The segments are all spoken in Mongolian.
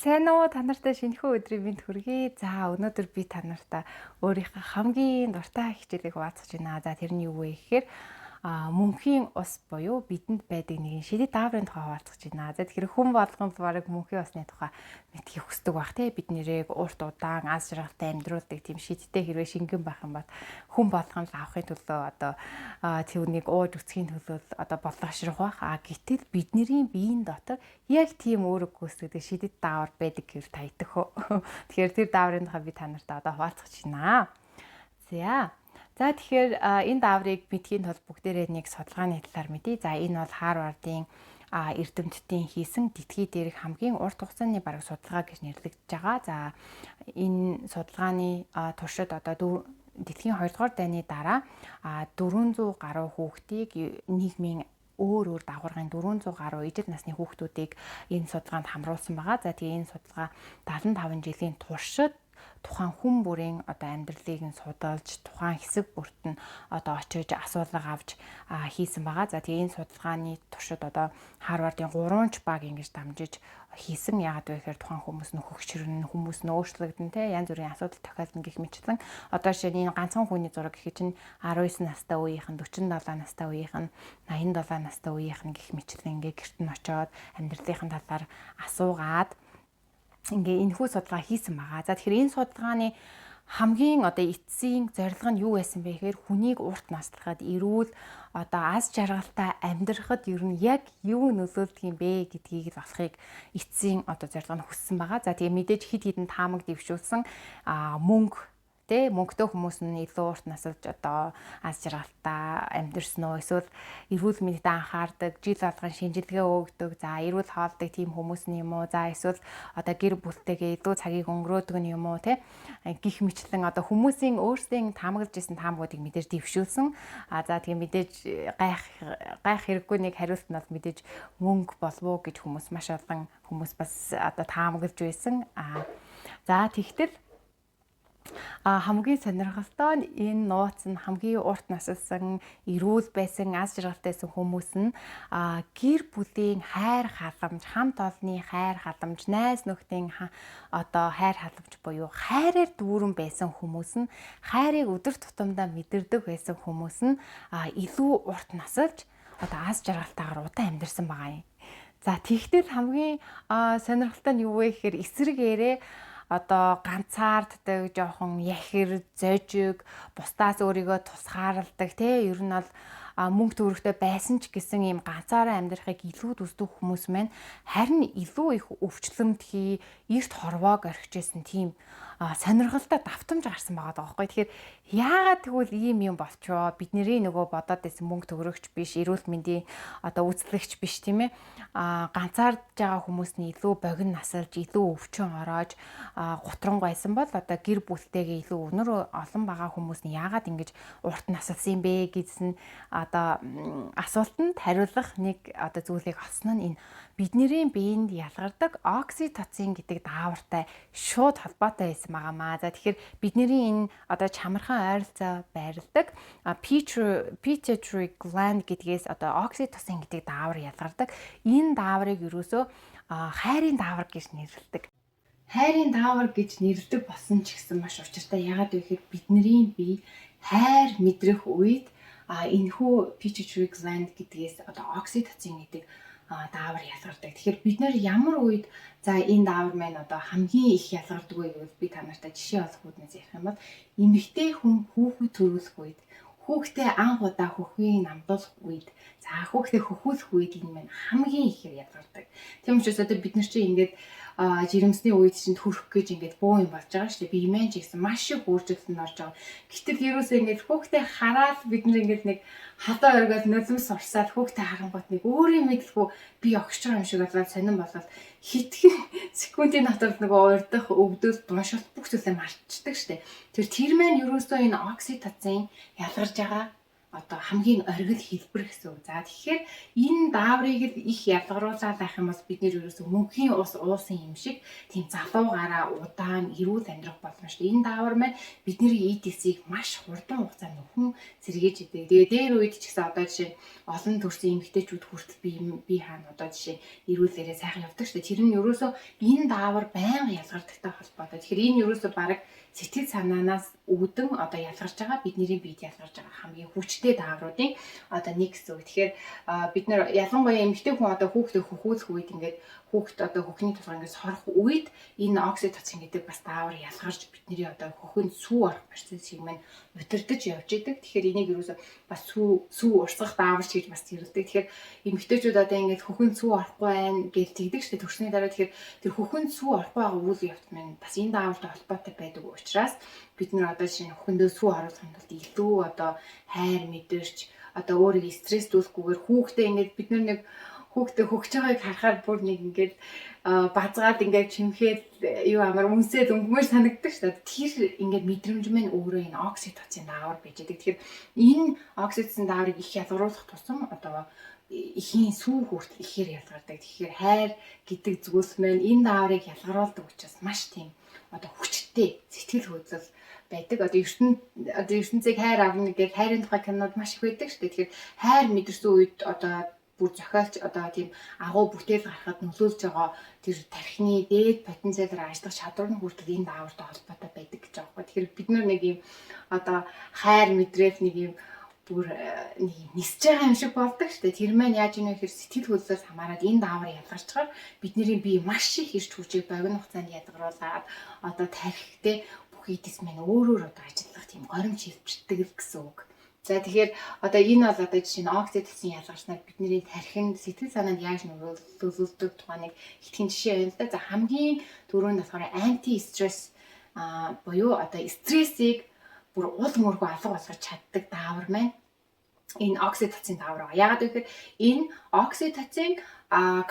Сайн уу, та нартай шинэхэн өдрийн мэнд хүргэе. За өнөөдөр би та нартай өөрийнхөө хамгийн дуртай хичээлийг хуваалцаж байна. За тэр нь юу вэ гэхээр мөнхийн ус буюу бидэнд байдаг нэгэн шидэт дааврын тухай хуваалцаж байна. За тэгэхээр хүн болгонд бараг мөнхийн усны тухай мэдхийг хүсдэг бах тий. Бид нэрийг урт удаан аз жаргалтай амьдруулдаг тийм шидтэй хэрвээ шингэн байх юм бол хүн болгонд авахын төлөө одоо түүнийг ууж үсгийн төлөө одоо болгоошрох байх. Гэтэл бидний биеийн дотор яг тийм өөрөг гүйцэтгэдэг шидэт даавар байдаг гэвэл та идэх үү. Тэгэхээр тэр дааврын тухай би та нартай одоо хуваалцах байна. За тэгэхээр энэ дааврыг мэдхийн тулд бүгдээрээ нэг судалгааны талаар мэдье. За энэ бол Харвардын эрдэмтдийн хийсэн дэлхий дээрх хамгийн урт хугацааны бараг судалгаа гэж нэрлэгдэж байгаа. За энэ судалгааны туршид одоо дэлхийн 2 дугаар дайны дараа 400 гаруй хүүхдийг нийгмийн өөр дагваргын 400 гаруй ижил насны хүүхдүүдийг энэ судалгаанд хамруулсан байгаа. За тэгээ энэ судалгаа 75 жилийн туршид тухайн хүн бүрийн одоо амьдралыг нь судалж тухайн хэсэг бүрт нь одоо очиж асуулга авч хийсэн байгаа. За тэгээ энэ судалгааны туршид одоо Харвардын 3 баг ингэж дамжиж хийсэн. Яагаад вэ гэхээр тухайн хүмүүс нь хөгшрөн, хүмүүс нь өөрчлөгдөн те янз бүрийн асуудал тохиолдно гэх мэтчлэн одоо жишээ нь энэ ганцхан хүний зураг гэхэд чинь 19 настай үеийнхэн, 47 настай үеийнхэн, 87 настай үеийнхэн гэх мэтчлэн ингээ гэрт нь очиод амьдралынхаа талаар асуугаад ингээ энэхүү судалгаа хийсэн байгаа. За тэгэхээр энэ судалгааны хамгийн одоо эцсийн зорилго нь юу байсан бэ гэхээр хүнийг урт наслахад эрүүл одоо аз жаргалтай амьдрахад ер нь яг юу нөлөөлдөг юм бэ гэдгийг болохыг эцсийн одоо зорилго нь хүссэн байгаа. За тэгээ мэдээж хид хідэн таамаг дэвшүүлсэн мөнгөтэй хүмүүс нь илүү урт насалж одоо аз жаргалтай амьдрсан уу эсвэл эрүүл мэндэд анхаардаг, жил болгон шинжилгээ өгдөг, за эрүүл хоолдог тийм хүмүүс нь юм уу, за эсвэл одоо гэр бүлтэйгээ илүү цагийг өнгөрөөдөг нь юм уу те гих мэтлэн одоо хүмүүсийн өөрсдийн таамаглаж исэн таамагуудыг мэдээж дэвшүүлсэн. За тэгээ мэдээж гайх хэрэггүй нэг хариулт нь бол мэдээж мөнгө болов уу гэж хүмүүс маш олон хүмүүс бас одоо таамаглаж байсан. За тэгтэл хамгийн сонирхолтой нь энэ нууц нь хамгийн урт насалсан, эрүүл байсан, аз жаргалтайсан хүмүүс нь гэр бүлийн хайр халамж, хамт олонны хайр халамж, найз нөхдийн одоо хайр халамж буюу хайраар дүүрэн байсан хүмүүс нь хайрыг өдөр тутамдаа мэдэрдэг байсан хүмүүс нь илүү урт насалж одоо аз жаргалтайгаар удаан амьдарсан байгаа юм. За тэгтэл хамгийн сонирхолтой нь юу вэ гэхээр эсрэгээрээ одоо ганцаарддаг, жоохон яхир, зожиг, бусдаас өөрийгөө тусгаарладаг ер нь бол мөнгө төгрөгтэй байсан ч гэсэн ийм ганцаараа амьдрахыг илүү хүсдэг хүмүүс маань харин илүү их өвчлөмт эрт хорвоог орхижсэн тийм сонирхолтой давтамж гарсан байгаа байхгүй. Тэгэхээр яагаад тэгвэл ийм юм болчихоо? Бидний нөгөө бодоод байсан мөнгө төгрөгч биш, эрүүл мэндийн одоо үзлэгч биш тийм ээ. Ганцаардж байгаа хүмүүс нь илүү богино насалж, илүү өвчин ороож гутранг байсан бол одоо гэр бүлтэйгээ илүү өнөр олон байгаа хүмүүс нь яагаад ингэж урт насалсан юм бэ гэсэн одоо асуултанд хариулах нэг одоо зүйлийг олсон нь энэ бидний биед ялгардаг окситоцин гэдэг даавартай шууд холбоотой байсан байгаамаа. За тэгэхээр бидний энэ одоо чамархан ойролцоо байрладаг pituitary gland гэдгээс одоо окситоцин гэдэг даавар ялгардаг. Энэ дааврыг ерөөсөө хайрын даавар гэж нэрлэдэг. Хайрын даавар гэж нэрлэдэг болсон ч гэсэн маш учиртай. Яагаад вэ гэхээр бидний бие хайр мэдрэх үед энэхүү pituitary gland гэдгээс одоо окситоцин гэдэг даавар ялгардаг. Тэгэхээр бид нэр ямар үед за энэ даавар маань одоо хамгийн их ялгардаг вэ гэвэл би та нартай жишээ олох үүднээс ярих юм бол эмэгтэй хүн хүүхэд төрүүлэх үед, хүүхдээ анх удаа хөхийг намдуулах үед, за хүүхдээ хөхүүлэх үед энэ маань хамгийн ихээр ялгардаг. Тийм учраас одоо бид нар чинь ингээд жирэмсний үед чинь төрөх гэж ингээд буу юм болж байгаа шүү дээ. Биемэн ч гэсэн маш их өөрчлөлтөнд орж байгаа. Гэтэл ерөөсөө ингээд хүүхдээ хараад бид нар ингээд нэг хадаа өргөөл нулимс урсаад хүүхдээ харангуут нэг өөрийн мэдлгүй би огшж байгаа юм шиг болоод сонирн болоод хитгэн секундын дотор нөгөө урдах өвдөл дуншилт бүх зүйлээ марчдаг шүү дээ. Тэр маань ерөөсөө энэ окситоцин ялгарж байгаа одоо хамгийн оргил хэлбэр гэсэн үг. За тэгэхээр энэ дааврыг их ялгаруулаад байх юм бол бид нэр ерөөсөө мөнхийн ус уусан юм шиг тийм залуугаараа удаан эрүүл амьдрах боломжтой. Энэ даавар маань бидний ETC-г маш хурдан хугацаанд нөхөн сэргээж идэг. Тэгээ дээр үед ч гэсэн одоо жишээ олон төрлийн эмэгтэйчүүд хүртэл би хаана одоо жишээ эрүүлээрээ сайхан явдаг шүү дээ. Тэр нь ерөөсөө энэ даавар байнга ялгардагтай холбоотой. Тэгэхээр энэ ерөөсөө баг сэтгэл санаанаас үүдэн одоо ялгарч байгаа бидний биед ялгарч байгаа хамгийн хүчтэй даавруудын одоо нэг гэсэн үг. Тэгэхээр бид нар ялангуяа эмэгтэй хүн одоо хүүхдээ хөхүүлэх үед ингээд хүүхд одоо хөхний толгой ингээд сорох үед энэ окситоцин гэдэг бас даавар ялгарч бидний одоо хөхөнд сүү орох процессыг маань удирдах явж идэг. Тэгэхээр энийг юусоо бас сүү урсгах даавар гэж бас зэрлдэг. Тэгэхээр эмэгтэйчүүд одоо ингээд хөхөнд сүү орохгүй байх гэж тэгдэг шүү дээ. Төрсний дараа тэгэхээр тэр хөхөнд сүү орохгүй байгаа үйл явц маань бас энэ даавартай холбоотой байдаг учраас бид нар одоо жишээ нь хөхөндөө сүү оруулахын тулд илүү одоо хайр мэдэрч одоо өөрийгөө стресстүүлэхгүйгээр хүүхдээ ингээд бид нар нэг хүүхдээ хөгж байгааг харахаар бүр нэг ингээд базгаад ингээд чимхээд юу амар үнсээд өнгөмөр санагддаг шүү дээ. Тэр ингээд мэдрэмж маань өөрөө энэ окситоцин даавар байж байгаа. Тэгэхээр энэ окситоцин дааврыг их ялгаруулах тусам одоо ихийн сүү хүртэл ихээр ялгардаг. Тэгэхээр хайр гэдэг зүйлс маань энэ дааврыг ялгаруулдаг учраас маш тийм одоо хүчтэй сэтгэл хөдлөл байдаг. Одоо ертөнцийг хайр авна гэдэг хайрын тухай кинод маш их байдаг шүү дээ. Тэгэхээр хайр мэдэрсэн үед одоо бүр зохиолч одоо тийм агуу бүтээл гаргахад нөлөөлж байгаа тэр тархины дээд потенциалаар ажиллах чадвар нь хүртэл энэ даавартай холбоотой байдаг гэж байгаа. Тэгэхээр бид нэг юм одоо хайр мэдрэл нэг юм бүр нэг нисэж байгаа юм шиг болдог шүү дээ. Тэр маань яаж ийм гэхээр сэтгэл хөдлөлөөс хамаарат энэ даавар ялгарчгаар бидний бие маш их эрч хүчийг богино хугацаанд ядгаруулад одоо тархитэй бүх эдэс маань өөрөөр одоо ажиллах тийм горимж хэлбэрдэг л гэсэн үг. За тэгэхээр одоо энэ бол одоо жишээ нь окситоцин ялгарснаар бидний тархинд сэтгэл санаанд яаж нөлөөлдөг тухайг итгэн жишээ байна л да. За хамгийн түрүүнд болохоор анти стресс буюу одоо стрессийг бүр уул мөргөө алга болгож чаддаг даавар маань энэ окситоцин даавар. Яагаад гэвэл энэ окситоцин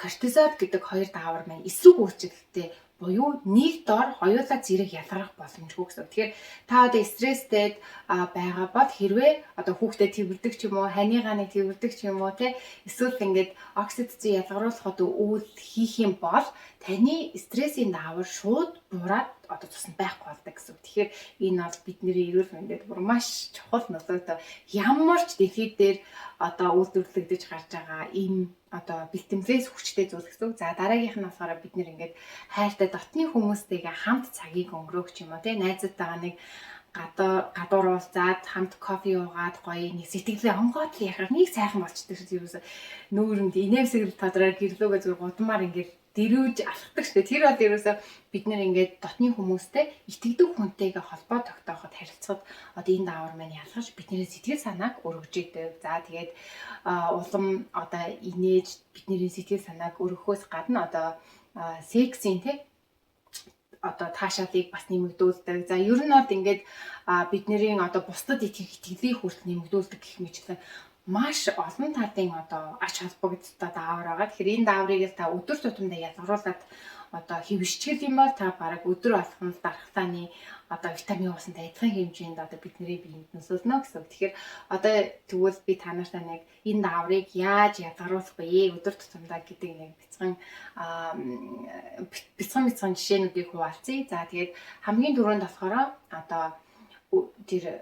кортизол гэдэг хоёр даавар маань эсрэг үйлчлэлтэй буюу нэг дор хоёулаа зэрэг ялгарах боломжгүй гэсэн. Тэгэхээр та одоо стресстэй байгаа бол хэрвээ одоо хүүхдэд тэрвэрдэг ч юм уу, ханигаа нэг тэрвэрдэг ч юм уу те эсвэл ингээд окситоцин ялгаруулах одоо үйл хийх юм бол таны стрессийн даавар шууд буураад одоо тусна байхгүй болдог гэсэн. Тэгэхээр энэ бол бидний эрүүл мэндэд бүр маш чухал нөлөөтэй ямар ч дефект дээр одоо үйлдвэрлэгдэж гарч байгаа ийм одоо бэлтгэлээс хүчтэй зүйл гэсэн. За дараагийнх нь болохоор бид нэр ингээд хайртай дотны хүмүүстэйгээ хамт цагийг өнгөрөөх ч юм уу те найзуудтайгаа нэг гадуур уулзаад хамт кофе уугаад гоё нэг сэтгэлээ онгоод л яхаар нэг сайхан болчдөг шүү дээ. Юусе нүүрэнд инээмсэглэл тодроо гэрлөөгөө зүгээр гудамаар ингээд дэрүүж алхдаг шүү дээ. Тэр бол ерөөсөө бид нэр ингээд дотны хүмүүстэй итгэдэг хүнтэйгээ холбоо тогтооход харилцахад одоо энэ даавар маань ялгаж бидний сэтгэл санааг өргөж идэг. За тэгээд улам одоо инээж бидний сэтгэл санааг өргөхөөс гадна одоо сексийн те одоо таашаалыг бас нэмэгдүүлдэг. За ер нь бол ингээд бидний одоо бусдад итгэлийг хүртэл нэмэгдүүлдэг гэх мэтлэн маш олон талын одоо ач холбогдолтой даавар байгаа. Тэгэхээр энэ дааврыг та өдөр тутамдаа ялгаруулад одоо хэвшчихэл юм бол та бараг өдөр болгон дархлааны одоо витамин усантай адилхан хэмжээнд одоо бидний биед нөлөөлнө гэсэн. Тэгэхээр одоо тэгвэл би та нартай нэг энэ дааврыг яаж ялгаруулах вэ? Өдөр тутамдаа гэдэг нэг бяцхан жишээнүүдийг хуваалцъя. За тэгээд хамгийн түрүүнд болохоор одоо тэр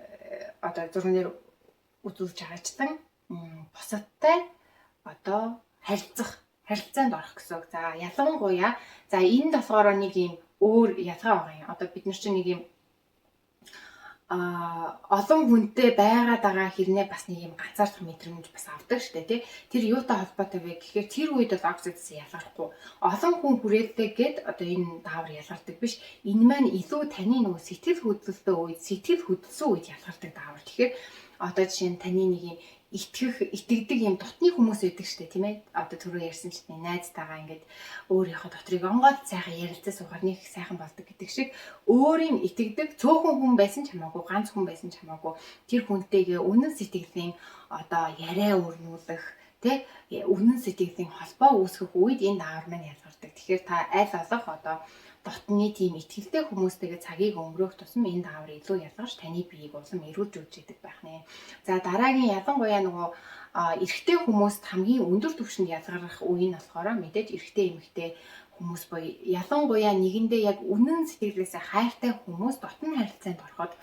одоо зурган дээр үзүүлж байгаачлан бусадтай одоо харилцаанд орох гэсэн. За ялангуяа за энд болохоор нэг юм өөр ялгаа байгаа юм. Одоо бид нар чинь нэг юм олон хүнтэй байгаад байгаа хэрнээ бас нэг юм ганцаардах мэдрэмж бас авдаг штэ тий. Тэр юутай холбоотой вэ гэхээр тэр үед бол окситоцин ялгарахгүй. Олон хүн хүрээлдэг гэд одоо энэ даавар ялгардаг биш. Энэ маань илүү таны нөгөө сэтгэл хөдлөлтөө үед ялгардаг даавар. Тэгэхээр одоо жишээ нь таны нэг юм итгэдэг юм дотны хүмүүс байдаг штэ тийм ээ. Одоо түрүү ярьсан чинь найзтайгаа ингээд өөрийнхөө дотрыг онгоод сайхан ярилцаа суугаад нэг сайхан болдог гэдэг шиг өөрийн итгэдэг цөөхөн хүн байсан ч хамаагүй ганц хүн байсан ч хамаагүй тэр хүнтэйгээ үнэн сэтгэлийн одоо яриа өрнүүлэх Тэ үнэн сэтгэлийн холбоо үүсгэх үед энэ даавар маань ялгардаг. Тэгэхээр та аль болох одоо дотны тийм ихтгэлтэй хүмүүстэйгээ цагийг өнгөрөөх тусам энэ даавар илүү ялгарч таны биеийг улам эрүүлж өгч идэг байх нэ. За дараагийн ялангуяа нөгөө эрэгтэй хүмүүст хамгийн өндөр түвшинд ялгарх үе нь болохоор мэдээж эрэгтэй эмэгтэй хүмүүс буюу ялангуяа нэгэндээ яг үнэн сэтгэлээсээ хайртай хүмүүс дотн харилцаанд ороход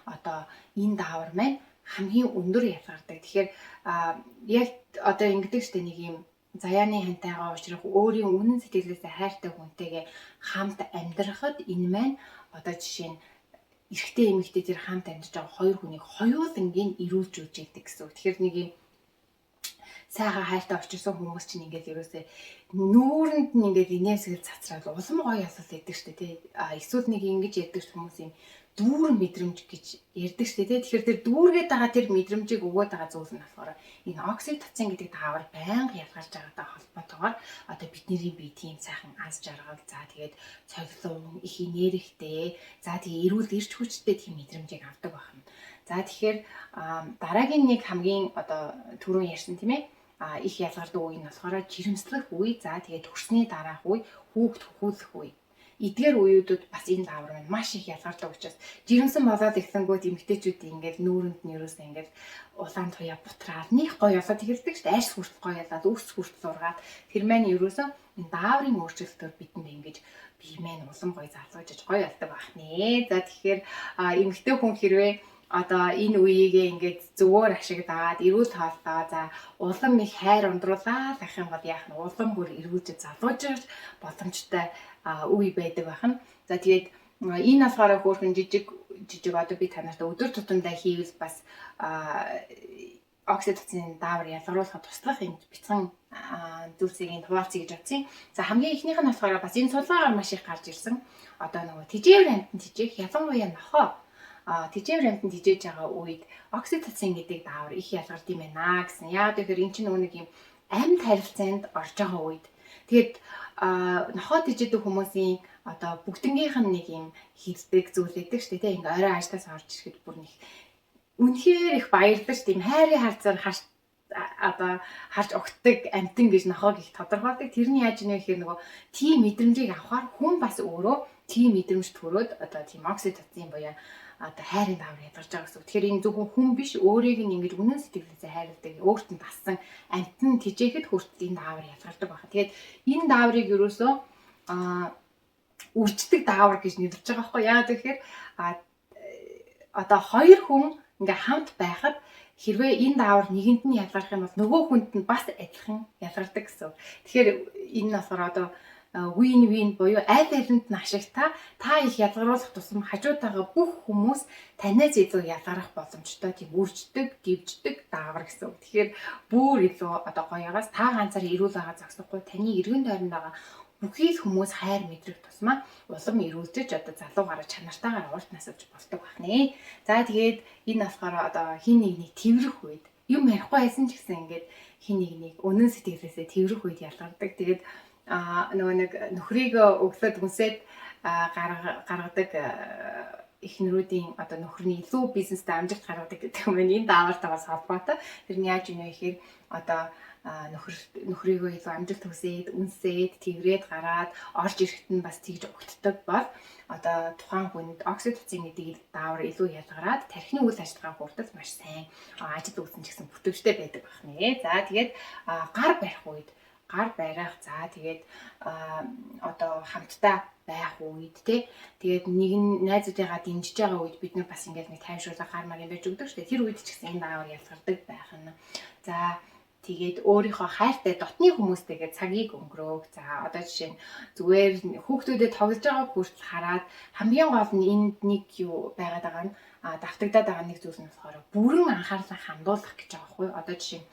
одоо энэ даавар маань хамгийн өндөр ялгардаг. Тэгэхээр яг одоо ингэдэг штэ нэг юм заяаны хантайгаа уулзрах өөрийн үнэн сэтгэлээсээ хайртай хүнтэйгээ хамт амьдрахад энэ маань одоо жишээ нь эрэгтэй эмэгтэй тэр хамт амьдарч байгаа хоёр хүнийг хоёулангийн эрүүлж өгч идэг гэсэн. Тэгэхээр нэг юм сайхан хайртай очирсан хүмүүс чинь ингээд ерөөсөө нүүрэнд нь ингээд инээсгэл цацраад улам гоё ялсал идэг штэ тий. Эсвэл нэг ингэж яддаг хүмүүс юм дүүрэн мэдрэмж гэж ярьдаг штэ тий. Тэгэхээр тэр дүүргээд байгаа тэр мэдрэмжийг өгөөд байгаа зүйл нь болохоор энэ окситоцин гэдэг даавар байнга ялгарч байгаатай холбоотойгоор одоо бидний бие тийм сайхан аз жаргал, за тэгээд цогцлон, их энергитэй, за тэгээд эрүүл эрч хүчтэй тийм мэдрэмжийг авдаг байна. За тэгэхээр дараагийн нэг хамгийн одоо түрүүн ярьсан тийм ээ их ялгардаг үе нь болохоор жирэмслэх үе, за тэгээд төрсний дараах үе, хүүхд хөхүүлэх үе. Эдгээр үеүүдэд бас энэ даавар маань маш их ялгардаг учраас жирэмсэн болоод ихсэнгүүд эмэгтэйчүүд ингээд нүүрэнд нь ерөөсөө ингээд улаан туяа бутраад них гоё болоод ирдэг шүү дээ. Арьс хүртэл гоё болоод өс хүртэл зургаад тэр маань ерөөсөө энэ дааврын өөрчлөлтөөр бидэнд ингэж бие маань улам гоё залуужиж гоё болдог байх нэ. За тэгэхээр эмэгтэй хүн хэрвээ одоо энэ үеийгээ ингээд зөвөр ашиглаад эрүүл хооллоо за улам их хайр ундруулаад авах юм бол яах нь улам бүр эргүүлж залуужж боломжтой үе байдаг байна. За тэгээд энэ болохоор хөөрхөн жижиг одоо би танарт өдөр тутамдаа хийвэл бас окситоцин даавар ялгаруулахад туслах юм бяцхан зүйлсийг хуваалцъя гэж бодсон. За хамгийн ихнийх нь болохоор бас энэ сулгаагаар маш их гарч ирсэн. Одоо нөгөө тэжээвэр амтан тэжээх ялангуяа нохоо тэжээвэр амтан тэжээж байгаа үед окситоцин гэдэг даавар их ялгардаг юм байна гэсэн. Яагаад гэхээр эн чинь нэг юм амьд харилцаанд орж байгаа үед тэгэд нохоо тэжээдэг хүмүүсийн одоо бүгднгийнх нь нэг юм хийдэг зүйл өгдөг шүү дээ. Ингээ орой ажлаас орж ирэхэд бүр нэг үнэхээр их баярлаж тийм хайрын харцаар харж огтдаг амтан гэж нохоог их тодорхойлдог. Тэрний яаж нэ гэхээр нөгөө тийм мэдрэмжийг авахар хүн бас өөрөө тийм мэдрэмж төрөөд одоо тийм окситоцин буюу одоо хайрын даавар ялгарч байгаа гэсэн. Тэгэхээр энэ зөвхөн хүн биш өөрийг нь ингэж үнэн сэтгэлээсээ хайрладаг өөрт нь тассан амтан тэжээхэд хүртэл энэ даавар ялгардаг байна. Тэгээд энэ дааврыг ерөөсөө үрждэг даавар гэж нэрлэж байгаа байхгүй яагаад гэхээр одоо хоёр хүн ингээ хамт байхад хэрвээ энэ даавар нэгэнд нь ялгарх юм бол нөгөө хүнд нь бас адилхан ялгардаг гэсэн. Тэгэхээр энэ нь болохоор одоо win-win буюу аль алинд нь ашигтай та их ялгаруулах тусам хажууд байгаа бүх хүмүүс танаас илүү ялгарах боломжтой тийм үрждэг, дивждэг даавар гэсэн. Тэгэхээр бүр илүү одоо гоёгоос та ганцаар эрүүл байгаа зогсохгүй таны эргэн тойронд байгаа бүхий л хүмүүс хайр мэдрэх тусмаа улам эрүүлжиж одоо залуугаараа чанартайгаар урт насалж болдог байх нэ. За тэгээд энэ болохоор одоо хин нэгнийг тэрвэрх үед юм ярихгүй байсан ч гэсэн ингээд хин нэгнийг үнэн сэтгэлээсээ тэрвэрх үед ялгардаг. Тэгээд нөгөө нэг нөхрийг өглөөд үнсээд гаргадаг эхнэрүүдийн одоо нөхрийн илүү бизнестэй амжилт гаргадаг гэдэг юм байна. Энэ даавартайгаас холбоотой. Тэр нь яаж юм бэ гэхээр одоо нөхрийгөө илүү амжилт хүсээд үнсээд тэрврээд гараад орж ирэхэд нь бас тэгж өгддөг бол одоо тухайн хүнд окситоцин гэдэг даавар илүү ялгараад тархины үйл ажиллагаа хүртэл маш сайн ажил үүснэ гэсэн бүтээгчтэй байдаг байх нэ. За тэгээд гар барих үед гар барих за тэгээд одоо хамтдаа байх үед тэгээд нэг нь найзуудыгаа дэмжиж байгаа үед бид нар бас ингээд нэг тайвшруулах гар мар юм байж өгдөг шүү дээ. Тэр үед ч гэсэн энэ даавар ялгардаг байх нь. За тэгээд өөрийнхөө хайртай дотны хүмүүстэйгээ цагийг өнгөрөөх. За одоо жишээ нь зүгээр хүүхдүүдэд тоглож байгааг хүртэл хараад хамгийн гол нь энд нэг юу байгаад байгаа нь давтагдаад байгаа нэг зүйл нь болохоор бүрэн анхаарлаа хандуулах гэж байгаа байхгүй юу. Одоо жишээ нь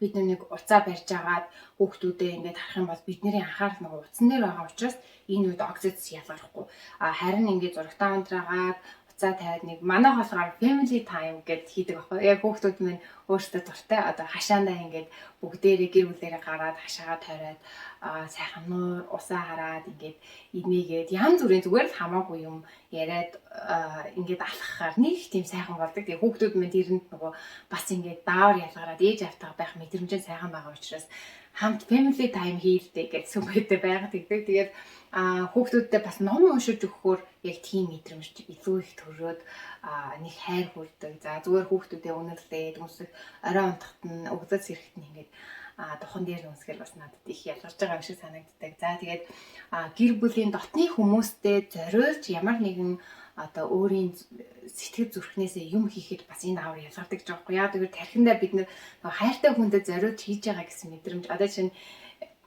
бид нэг уцаа барьж агаад хүүхдүүдэд ингээд харах юм бол бидний анхаарал нэг утсан дээр байгаа учраас энэ үед окситоцин ялгарахгүй. Харин ингээд зурагтаа ундраагаад утсаа тавиад нэг манайх болохоор family time гэд хийдэг байхгүй. Яг хүүхдүүд минь өөрсдөө дуртай одоо хашаандаа ингээд бүгдээрээ гэр бүлээрээ гараад хашаагаа тойроод сайхан нуур усаа хараад ингээд инээгээд янз бүрийн зүгээр л хамаагүй юм яриад ингээд алхахаар нэг тийм сайхан болдог. Тэгээ хүүхдүүд минь тэрэнд нөгөө бас ингээд даавар ялгараад ээж автаа байх мэдрэмжээ сайхан байгаа учраас хамт family time хийлдэ гэж сүмэдэ байгаад тэгдэг. Тэгээд хүүхдүүдтэй бас ном уншиж өгөхөөр яг тийм мэдрэмж илүү их төрөөд нэг хайр хүрдэг. За зүгээр хүүхдүүдээ үнэрлээд өмсөх орой унтахт нь өгдөөс ирэхэд нь ингээд духан дээр нүсгэл бас надад их ялгарч байгаа юм шиг санагддаг. За тэгээд гэр бүлийн дотны хүмүүстэй зориулж ямар нэгэн одоо өөрийн сэтгэл зүрхнээсээ юм хийхэд бас энэ даавар ялгардаг гэж байгаа юм. Яг тэгэхээр тархиндаа бид нэр хайртай хүндэд зориулж хийж байгаа гэсэн мэдрэмж одоо чинь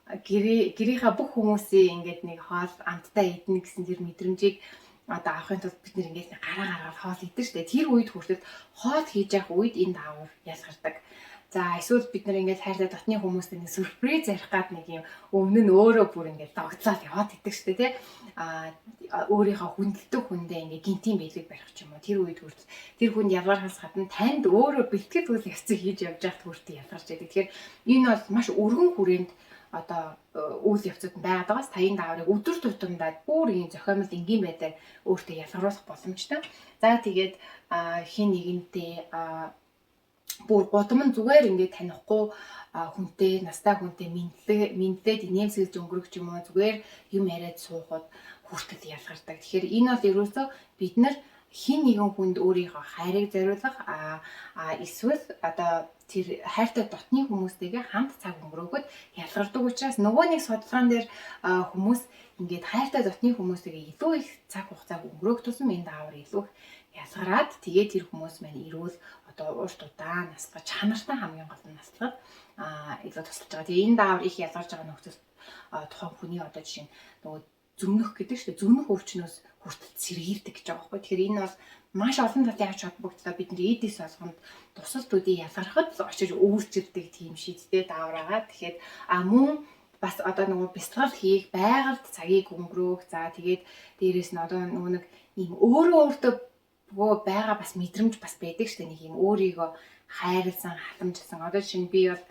гэрийнхаа бүх хүмүүсийн ингээд нэг хоол амттай идэх гэсэн тэр мэдрэмжийг одоо авахын тулд бид нэр ингээд гараа хоол идэх штэ. Тэр үед хүртэл хоол хийж явах үед энэ даавар ялгардаг. За эсвэл бид нар ингээд хайртай дотны хүмүүстэй нэг сюрприз ярих гад нэг юм өмнө нь өөрөө бүр ингээд догтлоод яваад идэг штэ тий. Өөрийнхөө хүндэлдэг хүндээ ингээд гинтийн бэлэг барих ч юм уу. Тэр үед хүртэл тэр хүнд ялгархаас гадна танд өөрөө бэлтгэл үйл явцыг хийж явж байхад хүртэл ялгарч байдаг. Тэгэхээр энэ бол маш өргөн хүрээнд одоо үйл явцад байгаад байгаас таян дааврыг өдөр тутамдаа бүр ийм зохиомжтой энгийн байдлаар өөртөө ялгаруулах боломжтой. За тэгээд хин нэгэнтэй бүр гудам нь зүгээр ингээд танихгүй хүнтэй настай хүнтэй мэдлээд инээмсэглэж өнгөрөх юм уу зүгээр юм яриад суухад хүртэл ялгардаг. Тэгэхээр энэ бол ерөөсөө бид нар хин нэгэн хүнд өөрийнхөө хайрыг зориулах эсвэл одоо тэр хайртай дотны хүмүүстэйгээ хамт цаг өнгөрөөхөд ялгардаг учраас нөгөө нэг судалгаан дээр хүмүүс ингээд хайртай дотны хүмүүстэйгээ илүү их цаг хугацааг өнгөрөөх тусам энэ даавар илүү их ялгараад тэгээд тэр хүмүүс маань эрүүл одоо урт удаан наслах чанартай хамгийн гол нь наслахад илүү тусалж байгаа. Тэгээ энэ даавар их ялгарч байгаа нөхцөл тухайн хүний одоо жишээ нь нөгөө зөмнөх гэдэг чинь зөмнөх өвчнөөс хүртэл сэргийлдэг гэж байгаа байхгүй. Тэгэхээр энэ бол маш олон талын ач холбогдолтой бидний эдис болгонд тусал төдий ялгархад очиж өөрчилдөг тийм шийдтэй даавраагаа. Тэгэхээр мөн бас одоо нөгөө бясалгал хийх байгальд цагийг өнгөрөөх. За тэгээд дээрэс нь одоо нөгөө нэг ийм өөртөө байгаа бас мэдрэмж бас байдаг шүү дээ. Нэг юм өөрийгөө хайрлсан, халамжилсан. Одоо жишээ нь би бол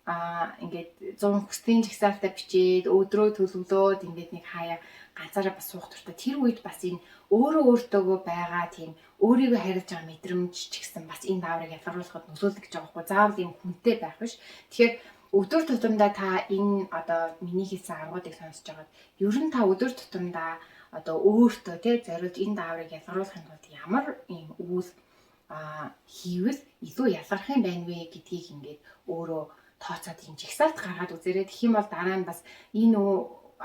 ингээд 100 хүслийн жагсаалтаа бичээд өдрөө төлөвлөөд ингээд нэг хаяа ганцаараа бас суух туфта тэр үед бас энэ өөртөөгөө байгаа тийм өөрийгөө хайрлаж байгаа мэдрэмж ч гэсэн бас энэ дааврыг ялгаруулахад нөлөөлдөг гэж байгаа байхгүй. Заавал юм хүнтэй байх биш. Тэгэхээр өдөр тутамдаа та энэ одоо миний хийсэн аргуудыг сонсож байгаад ер нь та өдөр тутамдаа одоо өөртөө тий зориулж энэ дааврыг ялгаруулахын тулд ямар ийм үйл хийвэл илүү ялгарх юм байна вэ гэдгийг ингээд өөрөө тооцоод юм жигсаалт гаргаад үзээрэй. Тэгэх юм бол дараа нь бас энэ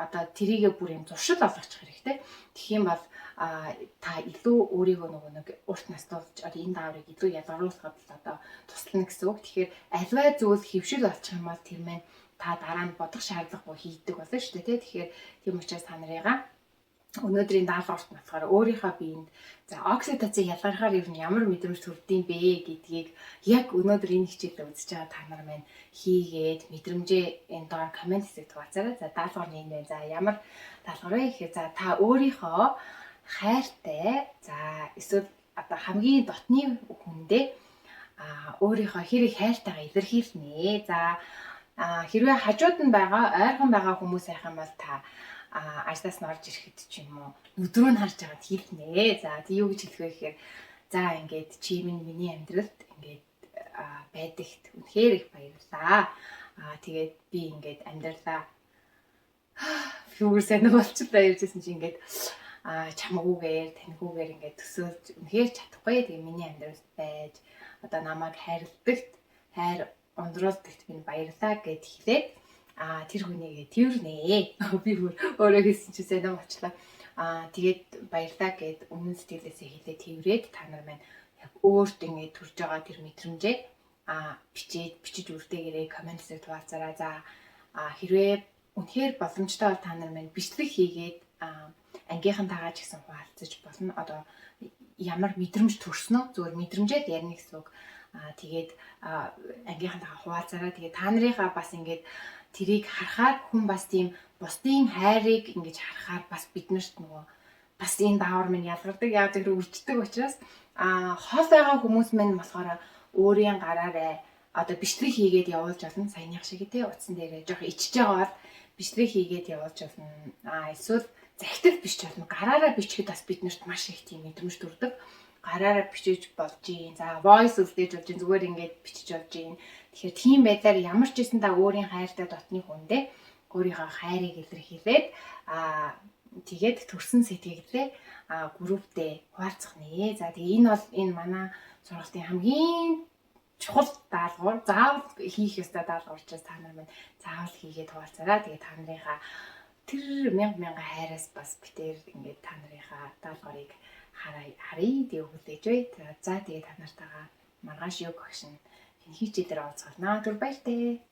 одоо тэрийгэ бүр юм зуршил олгочих хэрэгтэй. Тэгэх юм бол та илүү өөрийгөө нөгөө нэг урт настуулж одоо энэ дааврыг илүү ялгаруулахад одоо туслана гэсэн үг. Тэгэхээр альваа зүйл хөвшил болчих юм бол тэр маань та дараа нь бодох шаардлагагүй хийдэг болно шүү дээ тий. Тэгэхээр тийм учраас та нарыгаа өнөөдрийн даалгаварт болохоор өөрийнхөө биед за окситоцин ялгархаар ер нь ямар мэдрэмж төрдөйм бэ гэдгийг яг өнөөдөр энэ хичээлээ үзэж байгаа та нар маань хийгээд мэдрэмжээ энэ доор комент хэсэгт хуваалцаарай. За даалгавар нэг нэ. За ямар даалгавар вэ гэхээр за та өөрийнхөө хайртай за эсвэл одоо хамгийн дотны хүндээ өөрийнхөө хэрэг хайртайгаа илэрхийлнэ. За хэрвээ хажууд нь байгаа ойрхон байгаа хүмүүс байх юм бол та ажлаас нь орж ирэхэд ч юм уу өдрөө нь харж байгаад хэлнэ. За тий юу гэж хэлэх вэ гэхээр за ингээд чи миний амьдралд ингээд байдагт үнэхээр их баярлаа. Тэгээд би ингээд амьдралаа фүүрсэн болчихлоо ярьжсэн чи ингээд чамгүйгээр таньгүйгээр ингээд төсөөлж үнэхээр чадахгүй. Тэгээ миний амьдралд байж одоо намайг хайрладагт хайр ондруулдагт би баярлаа гэд хэлээд тэр хүнийгээ тэрнэ. Би өөрөө хэлсэн чи сайн болчлаа. Тэгээд баярлаа гэд өмнө сэтгэлээсээ хэлээ тэрврээд та нар маань яг өөрт ингэ төрж байгаа тэр мэдрэмжээ бичиж үрдээгээрээ комент хэсэгт хуваалцаарай. За хэрвээ үнэхээр боломжтой бол та нар маань бичлэг хийгээд ангийнхантайгаа ч гэсэн хуваалцаж болно. Одоо ямар мэдрэмж төрснөө зөвхөн мэдрэмжээ ярина гэсэн үг. Тэгээд ангийнхантайгаа хуваалцаарай. Тэгээд та нарынхаа бас ингээд тэрийг харахаар хүн бас тийм бусдын хайрыг ингэж харахаар бас биднэрт нөгөө бас энэ даавар минь ялгардаг. Яг тэр үлддэг учраас хол байгаа хүмүүс минь болохоор өөрийн гараараа одоо бичлэг хийгээд явуулж болно. Саяных шиг тий утсан дээрээ жоох ичж байгаа бол бичлэг хийгээд явуулж болно. Эсвэл захидал бичиж болно. Гараараа бичихэд бас биднэрт маш их тийм мэдрэмж төрдөг. Гараараа бичиж болж юм. За voice үлдээж болж юм. Зүгээр ингээд бичиж болж юм. Тэгэхээр тийм байдлаар ямар ч гэсэн та өөрийн хайртай дотны хүндээ өөрийнхөө хайрыг илэрхийлээд тэгээд төрсэн сэтгэлдээ групптэй хуваалцах нэ. За тэгээ энэ бол энэ манай сургалтын хамгийн чухал даалгавар. Заавал хийх ёстой даалгавар учраас та нар минь заавал хийгээд хуваалцаарай. Тэгээ та нарынхаа тэр мянга хайраас бас битээр ингээд та нарынхаа даалгаврыг харъя. Тэгээ хүлээж бай. За тэгээ та нартайгаа маргааш юу багш нь хичээлээр уулзгаарнаа. Түр баяртай.